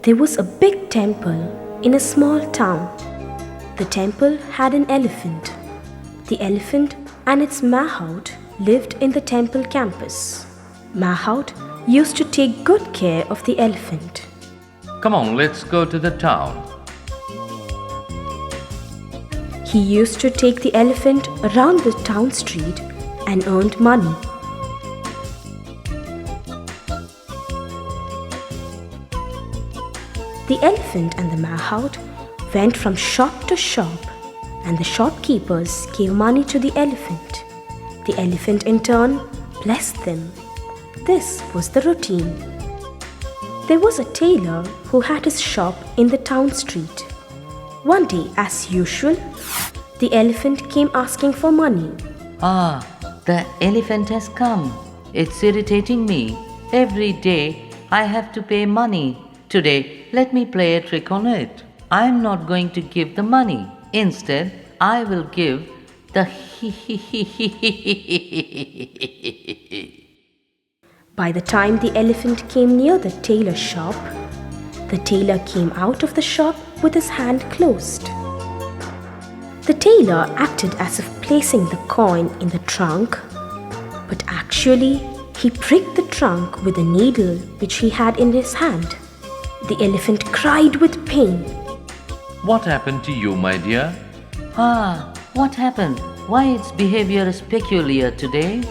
There was a big temple in a small town. The temple had an elephant. The elephant and its mahout lived in the temple campus. Mahout used to take good care of the elephant. Come on, let's go to the town. He used to take the elephant around the town street and earned money. The elephant and the mahout went from shop to shop, and the shopkeepers gave money to the elephant. The elephant in turn blessed them. This was the routine. There was a tailor who had his shop in the town street. One day, as usual, the elephant came asking for money. Ah, the elephant has come. It's irritating me. Every day I have to pay money. Today, let me play a trick on it. I'm not going to give the money. Instead, I will give the By the time the elephant came near the tailor's shop, the tailor came out of the shop with his hand closed. The tailor acted as if placing the coin in the trunk, but actually he pricked the trunk with a needle which he had in his hand. The elephant cried with pain. What happened to you, my dear? What happened? Why its behavior is peculiar today?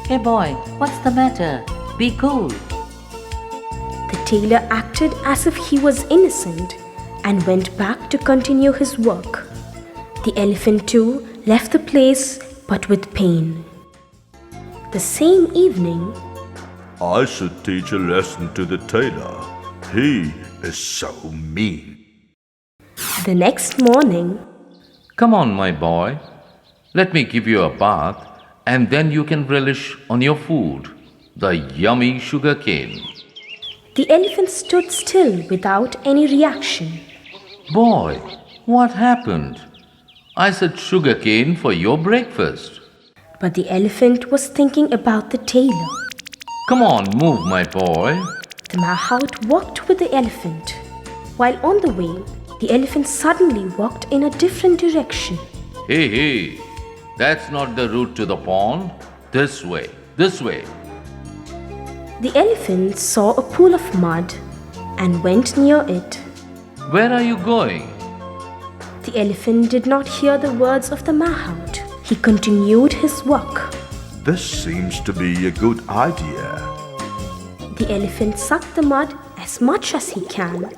Hey boy, what's the matter? Be cool. The tailor acted as if he was innocent and went back to continue his work. The elephant too left the place, but with pain. The same evening, I should teach a lesson to the tailor. He is so mean. the next morning, Come on, my boy. Let me give you a bath, and then you can relish on your food the yummy sugar cane. the elephant stood still without any reaction. Boy, what happened? I said sugar cane for your breakfast. But the elephant was thinking about the tailor. Come on, move, my boy. The mahout walked with the elephant. While on the way, the elephant suddenly walked in a different direction. Hey, that's not the route to the pond. This way, this way. The elephant saw a pool of mud and went near it. Where are you going? The elephant did not hear the words of the mahout. He continued his walk. This seems to be a good idea. The elephant sucked the mud as much as he can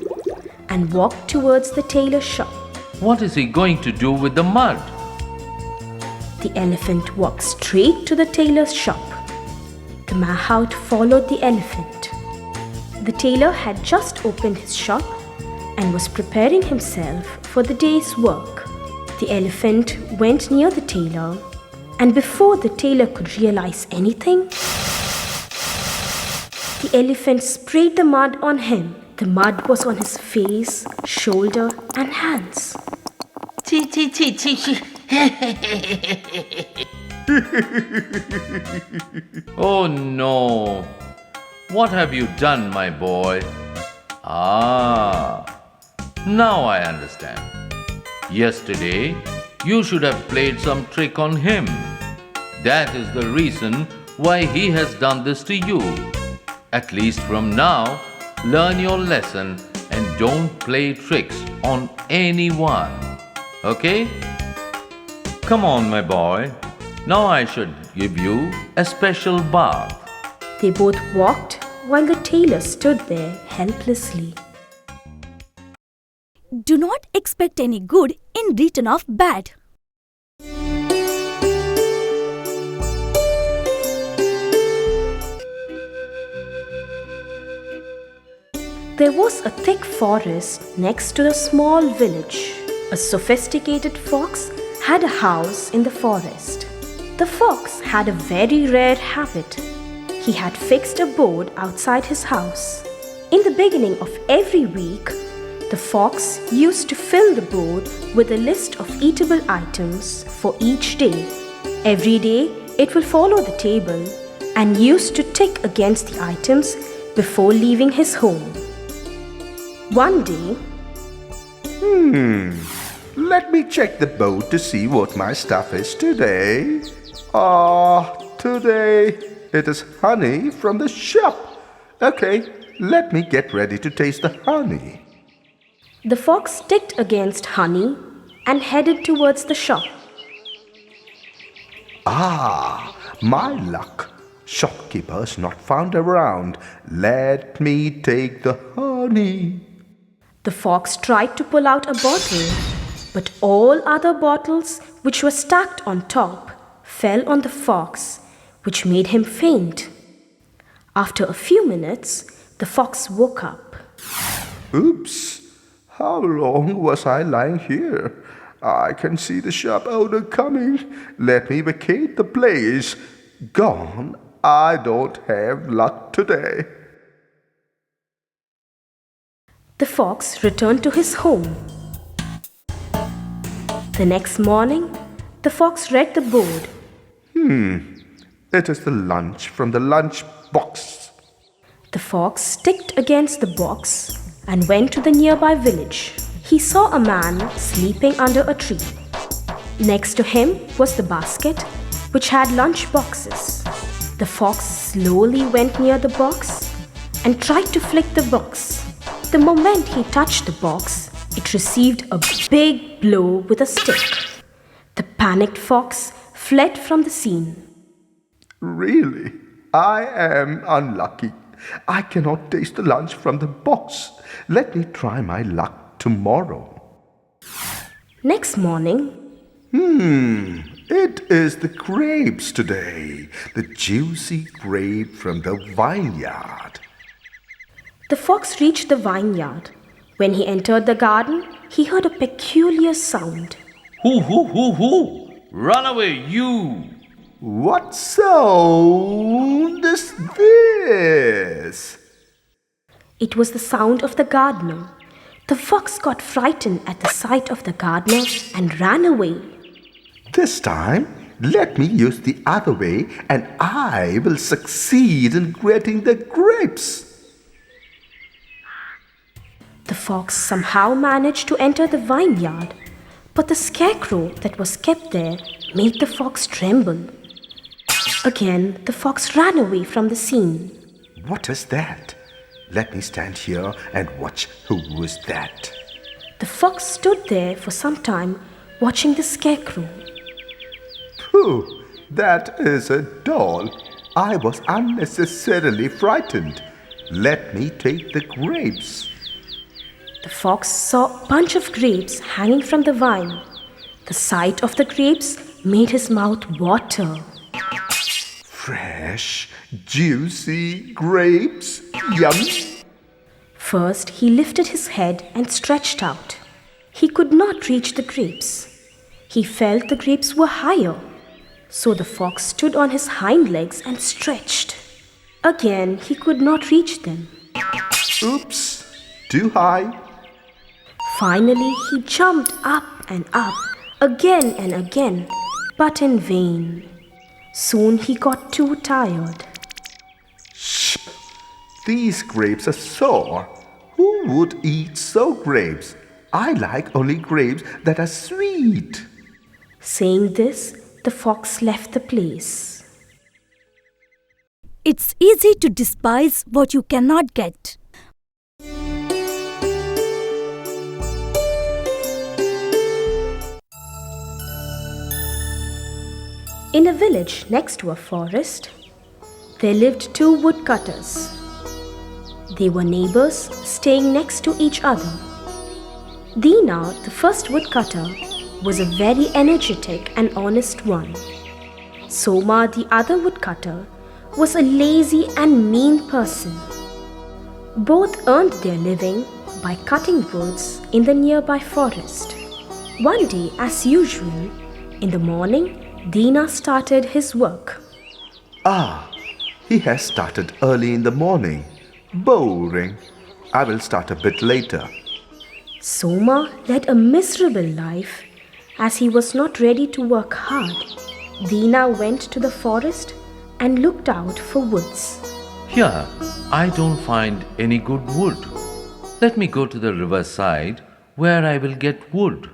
and walked towards the tailor's shop. What is he going to do with the mud? The elephant walked straight to the tailor's shop. The mahout followed the elephant. The tailor had just opened his shop and was preparing himself for the day's work. The elephant went near the tailor, and before the tailor could realize anything, the elephant sprayed the mud on him. The mud was on his face, shoulder, and hands. Oh no! What have you done, my boy? Now I understand. Yesterday, you should have played some trick on him. That is the reason why he has done this to you. At least from now, learn your lesson and don't play tricks on anyone. Okay? Come on, my boy. Now I should give you a special bath. They both walked while the tailor stood there helplessly. Do not expect any good in return of bad. There was a thick forest next to the small village. A sophisticated fox had a house in the forest. The fox had a very rare habit. He had fixed a board outside his house. In the beginning of every week, the fox used to fill the board with a list of eatable items for each day. Every day, it will follow the table and used to tick against the items before leaving his home. One day, Let me check the boat to see what my stuff is today. Today it is honey from the shop. Okay, let me get ready to taste the honey. the fox ticked against honey and headed towards the shop. My luck. Shopkeeper's not found around. Let me take the honey. The fox tried to pull out a bottle, but all other bottles which were stacked on top fell on the fox, which made him faint. After a few minutes, the fox woke up. Oops! How long was I lying here? I can see the shop owner coming. Let me vacate the place. Gone. I don't have luck today. The fox returned to his home. The next morning, the fox read the board. It is the lunch from the lunch box. The fox ticked against the box and went to the nearby village. He saw a man sleeping under a tree. Next to him was the basket, which had lunch boxes. The fox slowly went near the box and tried to flick the box. The moment he touched the box, it received a big blow with a stick. The panicked fox fled from the scene. Really? I am unlucky. I cannot taste the lunch from the box. Let me try my luck tomorrow. Next morning, It is the grapes today. The juicy grape from the vineyard. the fox reached the vineyard. When he entered the garden, he heard a peculiar sound. Hoo! Run away, you! What sound is this? It was the sound of the gardener. The fox got frightened at the sight of the gardener and ran away. This time, let me use the other way and I will succeed in getting the grapes. The fox somehow managed to enter the vineyard, but the scarecrow that was kept there made the fox tremble. Again, the fox ran away from the scene. What is that? Let me stand here and watch who is that. The fox stood there for some time watching the scarecrow. Pooh, that is a doll. I was unnecessarily frightened. Let me take the grapes. The fox saw a bunch of grapes hanging from the vine. The sight of the grapes made his mouth water. Fresh, juicy grapes. Yum. First, he lifted his head and stretched out. He could not reach the grapes. He felt the grapes were higher. So the fox stood on his hind legs and stretched. Again, he could not reach them. Oops, too high. Finally, he jumped up and up, again and again, but in vain. Soon he got too tired. Shh! These grapes are sour. Who would eat sour grapes? I like only grapes that are sweet. Saying this, the fox left the place. It's easy to despise what you cannot get. In a village next to a forest, there lived two woodcutters. They were neighbors staying next to each other. Dina, the first woodcutter, was a very energetic and honest one. Soma, the other woodcutter, was a lazy and mean person. Both earned their living by cutting woods in the nearby forest. One day, as usual, in the morning, Dina started his work. He has started early in the morning. Boring. I will start a bit later. Soma led a miserable life as he was not ready to work hard. Dina went to the forest and looked out for woods. Here, I don't find any good wood. Let me go to the riverside where I will get wood.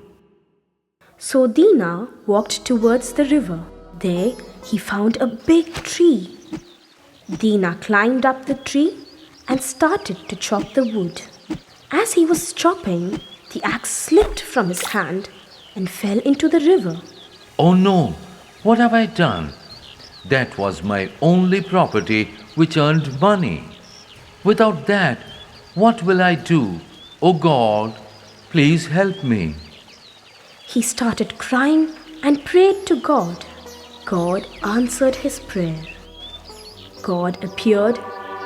So Dina walked towards the river. There he found a big tree. Dina climbed up the tree and started to chop the wood. As he was chopping, the axe slipped from his hand and fell into the river. Oh no, what have I done? That was my only property which earned money. Without that, what will I do? Oh God, please help me. He started crying and prayed to God. God answered his prayer. God appeared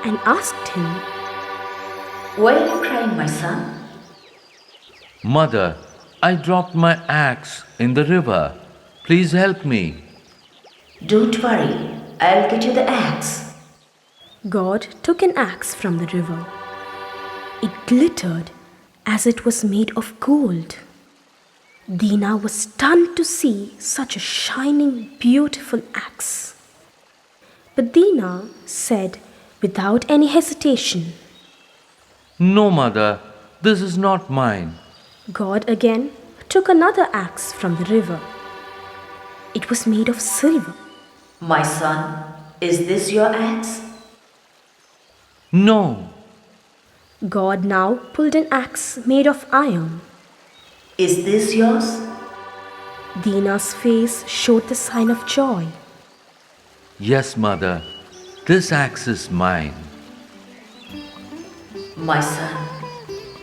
and asked him, Why are you crying, my son? Mother, I dropped my axe in the river. Please help me. Don't worry, I'll get you the axe. God took an axe from the river. It glittered as it was made of gold. Dina was stunned to see such a shining, beautiful axe. But Dina said without any hesitation, No, mother, this is not mine. God again took another axe from the river. It was made of silver. My son, is this your axe? No. God now pulled an axe made of iron. Is this yours? Dina's face showed the sign of joy. Yes, mother, this axe is mine. My son,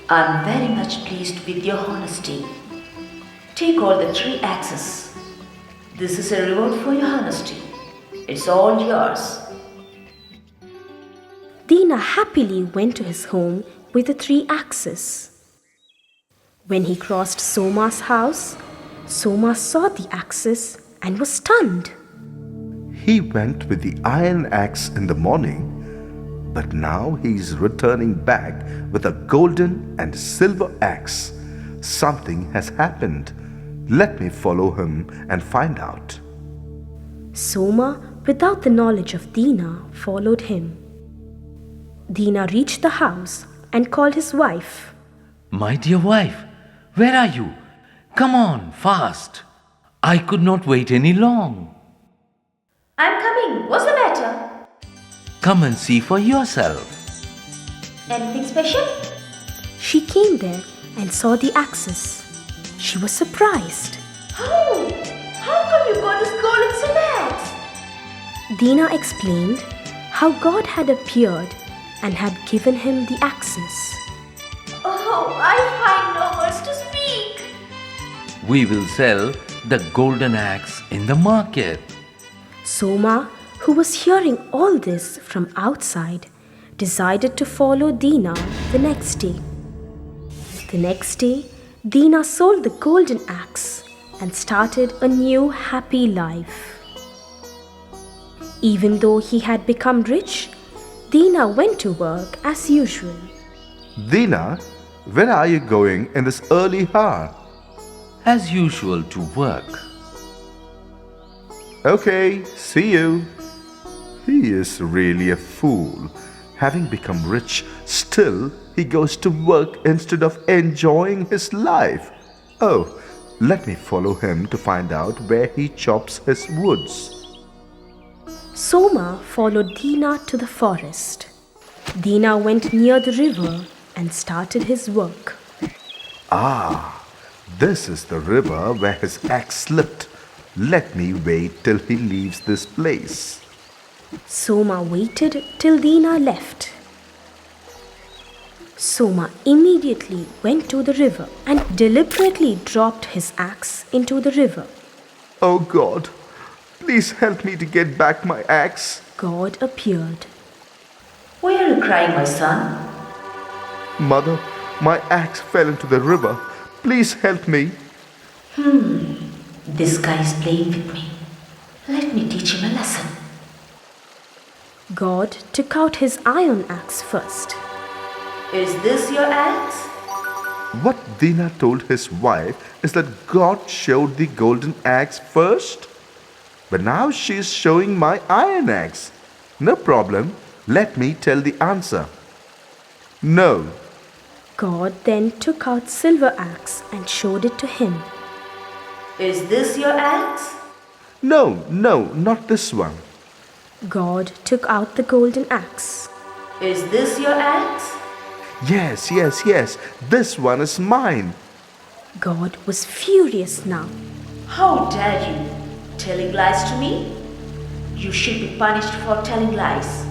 I'm very much pleased with your honesty. Take all the 3 axes. This is a reward for your honesty. It's all yours. Dina happily went to his home with the 3 axes. When he crossed Soma's house, Soma saw the axes and was stunned. He went with the iron axe in the morning, but now he's returning back with a golden and silver axe. Something has happened. Let me follow him and find out. Soma, without the knowledge of Dina, followed him. Dina reached the house and called his wife. My dear wife, where are you? Come on, fast. I could not wait any long. I'm coming. What's the matter? Come and see for yourself. Anything special? She came there and saw the axes. She was surprised. Oh, how come you got this gold and silver axe? Dina explained how God had appeared and had given him the axes. Oh, I find no words to speak. We will sell the golden axe in the market. Soma, who was hearing all this from outside, decided to follow Dina the next day. The next day, Dina sold the golden axe and started a new happy life. Even though he had become rich, Dina went to work as usual. Dina, where are you going in this early hour? As usual to work. Okay, see you. He is really a fool. Having become rich, still he goes to work instead of enjoying his life. Oh, let me follow him to find out where he chops his woods. Soma followed Dina to the forest. Dina went near the river and started his work. This is the river where his axe slipped. Let me wait till he leaves this place. Soma waited till Dina left. Soma immediately went to the river and deliberately dropped his axe into the river. Oh God, please help me to get back my axe. God appeared. Why are you crying, my son? Mother, my axe fell into the river. Please help me. This guy is playing with me. Let me teach him a lesson. God took out his iron axe first. Is this your axe? What Dina told his wife is that God showed the golden axe first. But now she is showing my iron axe. No problem. Let me tell the answer. No. God then took out silver axe and showed it to him. Is this your axe? No, no, not this one. God took out the golden axe. Is this your axe? Yes, yes, yes, this one is mine. God was furious now. How dare you? Telling lies to me? You should be punished for telling lies.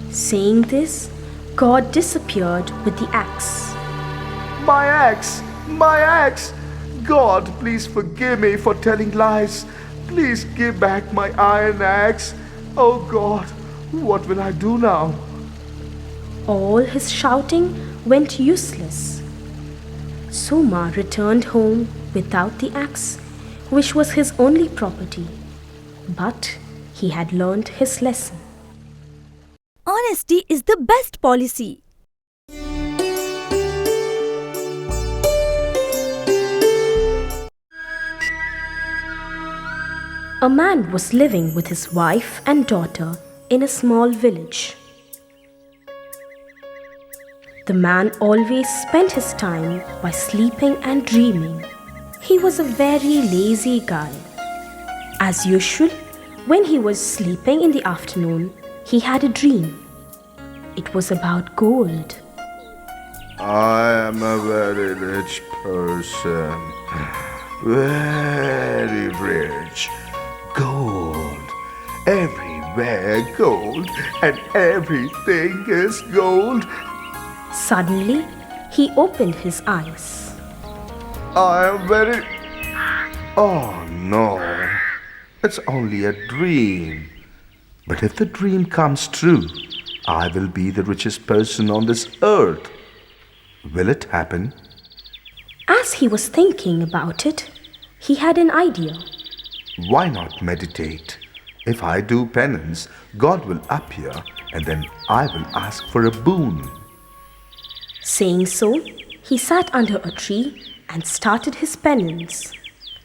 Saying this, God disappeared with the axe. My axe! My axe! God, please forgive me for telling lies. Please give back my iron axe. Oh God, what will I do now? All his shouting went useless. Soma returned home without the axe, which was his only property. But he had learned his lesson. Honesty is the best policy. A man was living with his wife and daughter in a small village. The man always spent his time by sleeping and dreaming. He was a very lazy guy. As usual, when he was sleeping in the afternoon, he had a dream. It was about gold. I am a very rich person. Very rich. Gold. Everywhere gold, and everything is gold. Suddenly, he opened his eyes. I am very... Oh no. It's only a dream. But if the dream comes true, I will be the richest person on this earth. Will it happen? As he was thinking about it, he had an idea. Why not meditate? If I do penance, God will appear and then I will ask for a boon. Saying so, he sat under a tree and started his penance.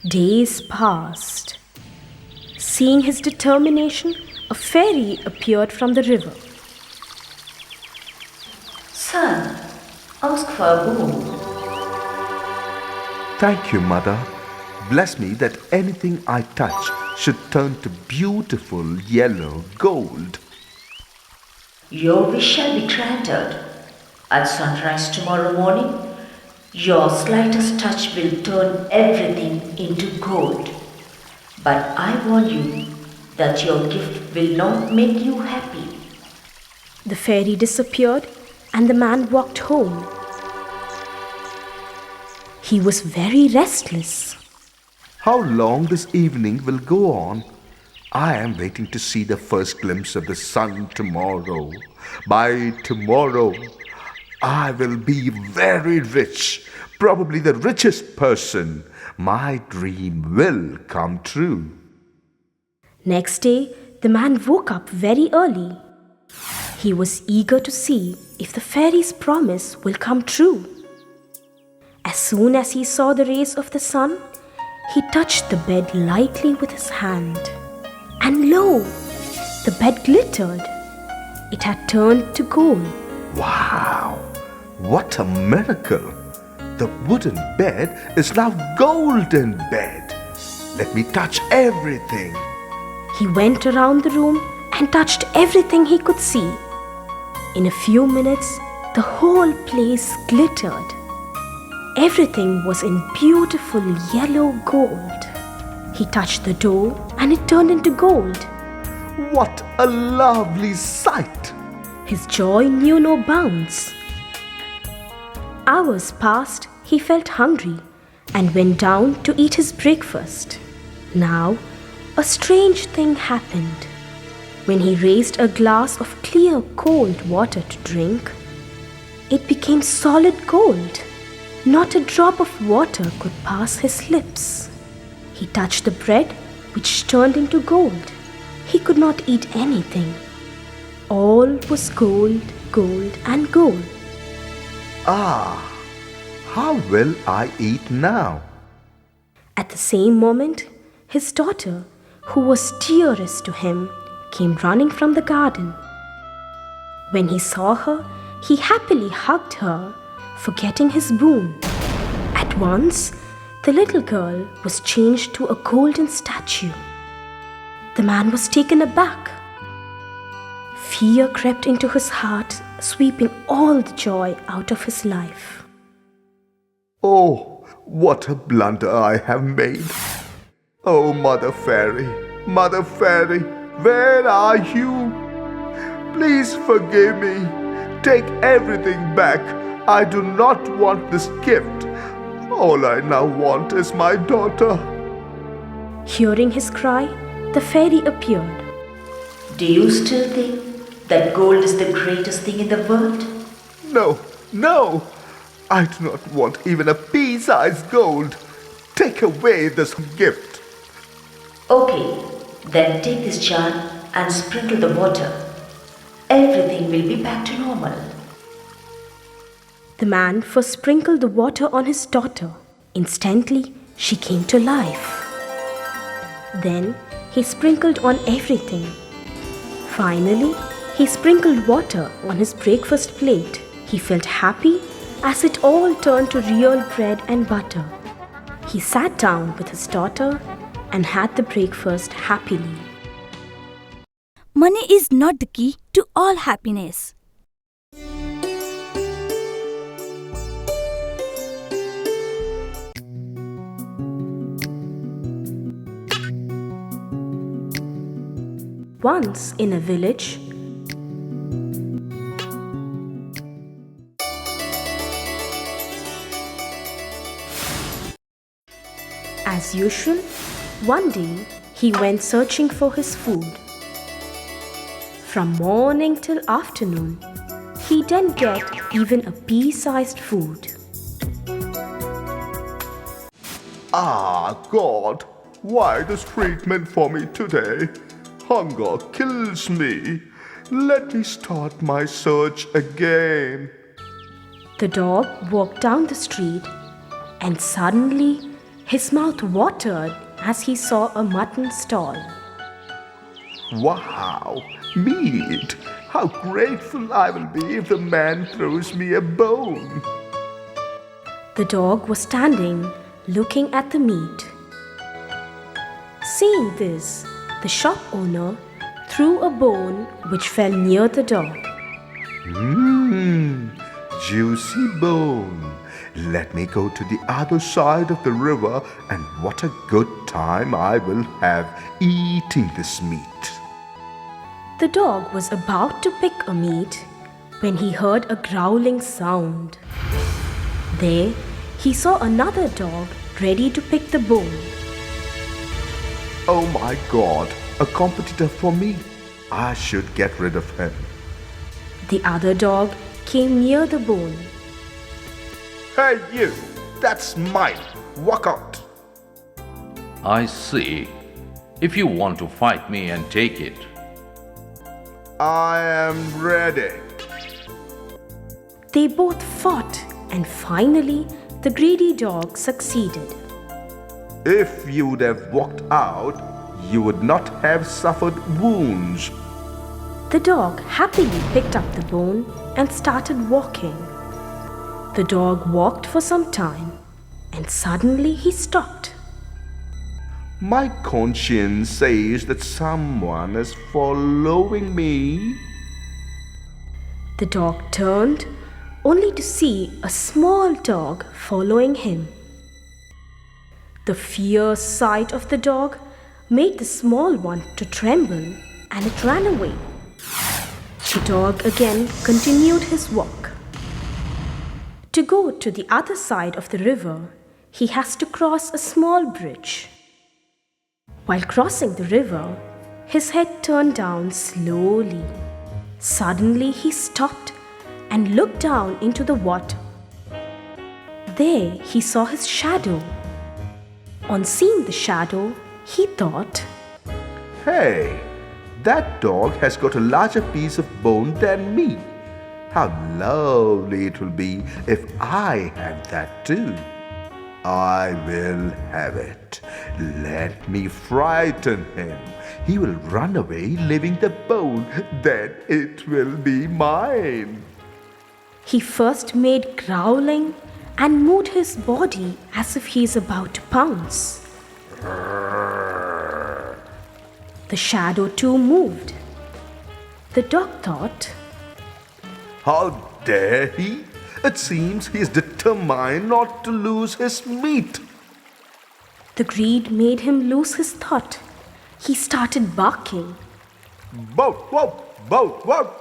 Days passed. Seeing his determination, a fairy appeared from the river. Son, ask for a boon. Thank you, Mother. Bless me that anything I touch should turn to beautiful yellow gold. Your wish shall be granted. At sunrise tomorrow morning, your slightest touch will turn everything into gold. But I warn you that your gift will not make you happy. The fairy disappeared and the man walked home. He was very restless. How long this evening will go on? I am waiting to see the first glimpse of the sun tomorrow. By tomorrow, I will be very rich, probably the richest person. My dream will come true. Next day, the man woke up very early. He was eager to see if the fairy's promise will come true. As soon as he saw the rays of the sun, he touched the bed lightly with his hand. And lo, the bed glittered. It had turned to gold. Wow! What a miracle! The wooden bed is now golden bed. Let me touch everything. He went around the room and touched everything he could see. In a few minutes, the whole place glittered. Everything was in beautiful yellow gold. He touched the door and it turned into gold. What a lovely sight! His joy knew no bounds. Hours passed, he felt hungry and went down to eat his breakfast. Now, a strange thing happened. When he raised a glass of clear cold water to drink, it became solid gold. Not a drop of water could pass his lips. He touched the bread, which turned into gold. He could not eat anything. All was gold, gold, and gold. Ah, how will I eat now? At the same moment, his daughter, who was dearest to him, came running from the garden. When he saw her, he happily hugged her, forgetting his boon. At once, the little girl was changed to a golden statue. The man was taken aback. Fear crept into his heart, sweeping all the joy out of his life. Oh, what a blunder I have made. Oh, Mother Fairy, where are you? Please forgive me. Take everything back. I do not want this gift. All I now want is my daughter. Hearing his cry, the fairy appeared. Do you still think that gold is the greatest thing in the world? No. I do not want even a pea-sized gold. Take away this gift. Okay, then take this jar and sprinkle the water. Everything will be back to normal. The man first sprinkled the water on his daughter. Instantly, she came to life. Then, he sprinkled on everything. Finally, he sprinkled water on his breakfast plate. He felt happy as it all turned to real bread and butter. He sat down with his daughter and had the breakfast happily. Money is not the key to all happiness. Once in a village, as usual, one day he went searching for his food. From morning till afternoon, he didn't get even a pea-sized food. Ah, God, why this treatment for me today? Hunger kills me. Let me start my search again. The dog walked down the street and suddenly his mouth watered as he saw a mutton stall. Wow, meat! How grateful I will be if the man throws me a bone. The dog was standing looking at the meat. Seeing this, the shop owner threw a bone which fell near the dog. Juicy bone. Let me go to the other side of the river, and what a good time I will have eating this meat. The dog was about to pick a meat when he heard a growling sound. There, he saw another dog ready to pick the bone. Oh my God, a competitor for me. I should get rid of him. The other dog came near the bone. Hey you, that's mine. Walk out. I see. If you want to fight me and take it. I am ready. They both fought and finally the greedy dog succeeded. If you would have walked out, you would not have suffered wounds. The dog happily picked up the bone and started walking. The dog walked for some time and suddenly he stopped. My conscience says that someone is following me. The dog turned only to see a small dog following him. The fierce sight of the dog made the small one to tremble and it ran away. The dog again continued his walk. To go to the other side of the river, he has to cross a small bridge. While crossing the river, his head turned down slowly. Suddenly he stopped and looked down into the water. There he saw his shadow. On seeing the shadow, he thought, Hey, that dog has got a larger piece of bone than me. How lovely it will be if I have that too. I will have it. Let me frighten him. He will run away leaving the bone. Then it will be mine. He first made growling and moved his body as if he is about to pounce. The shadow too moved. The dog thought, How dare he? It seems he is determined not to lose his meat. the greed made him lose his thought. He started barking. Bow, wow, bow, wow.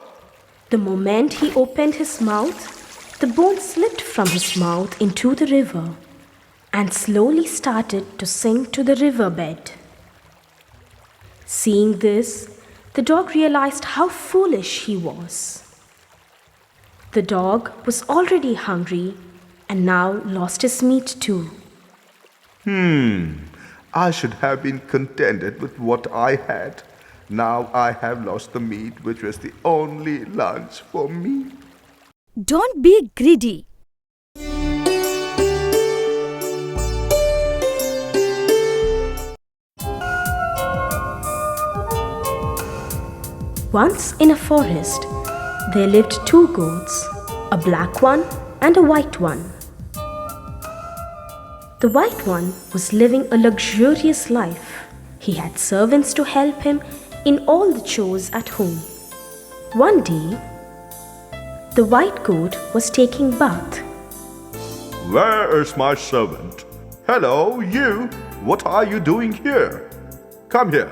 The moment he opened his mouth, the bone slipped from his mouth into the river and slowly started to sink to the riverbed. Seeing this, the dog realized how foolish he was. The dog was already hungry and now lost his meat too. I should have been contented with what I had. Now I have lost the meat, which was the only lunch for me. Don't be greedy. Once in a forest, there lived two goats, a black one and a white one. The white one was living a luxurious life. He had servants to help him in all the chores at home. One day, the white goat was taking bath. Where is my servant? Hello, you. What are you doing here? Come here.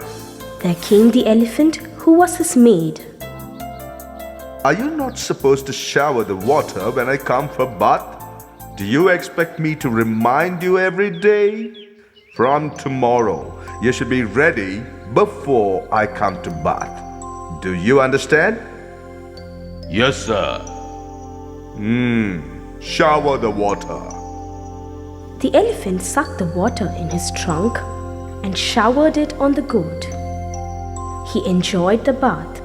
There came the elephant who was his maid. Are you not supposed to shower the water when I come for bath? Do you expect me to remind you every day? From tomorrow, you should be ready before I come to bath. Do you understand? Yes, sir. Shower the water. The elephant sucked the water in his trunk and showered it on the goat. He enjoyed the bath.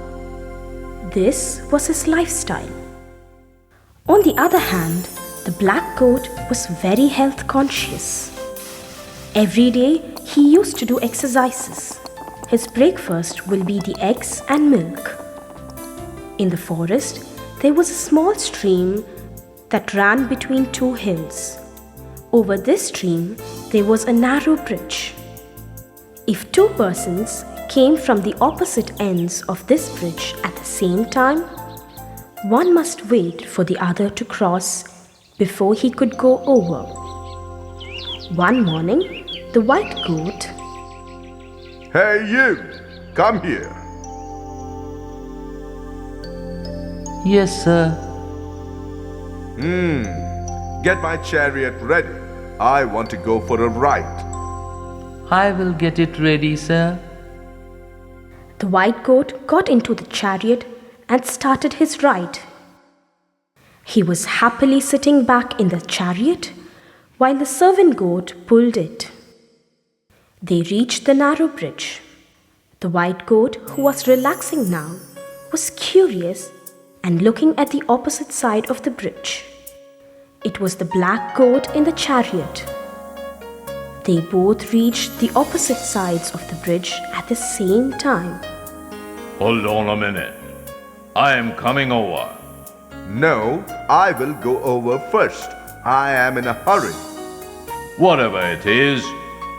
This was his lifestyle. On the other hand, the black goat was very health conscious. Every day he used to do exercises. His breakfast will be the eggs and milk. In the forest, there was a small stream that ran between two hills. Over this stream, there was a narrow bridge. If two persons came from the opposite ends of this bridge at the same time, one must wait for the other to cross before he could go over. One morning, the white goat, Hey you, come here. Yes, sir. Get my chariot ready. I want to go for a ride. I will get it ready, sir. the white goat got into the chariot and started his ride. He was happily sitting back in the chariot while the servant goat pulled it. They reached the narrow bridge. The white goat, who was relaxing now, was curious and looking at the opposite side of the bridge. It was the black goat in the chariot. They both reached the opposite sides of the bridge at the same time. Hold on a minute. I am coming over. No, I will go over first. I am in a hurry. Whatever it is,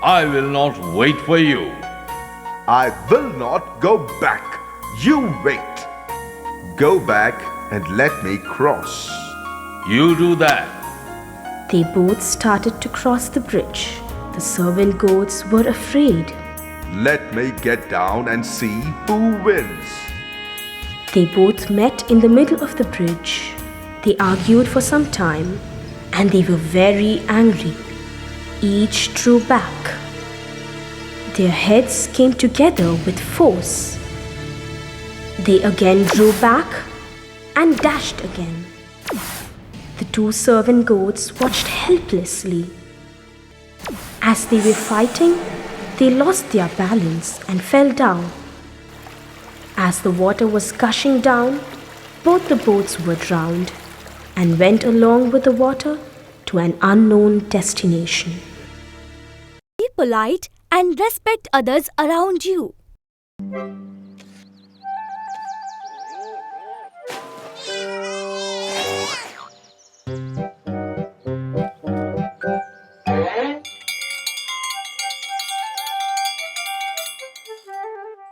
I will not wait for you. I will not go back. You wait. Go back and let me cross. You do that. They both started to cross the bridge. The servant goats were afraid. Let me get down and see who wins. They both met in the middle of the bridge. They argued for some time and they were very angry. Each drew back. Their heads came together with force. They again drew back and dashed again. The two servant goats watched helplessly. As they were fighting, they lost their balance and fell down. As the water was gushing down, both the boats were drowned and went along with the water to an unknown destination. Be polite and respect others around you.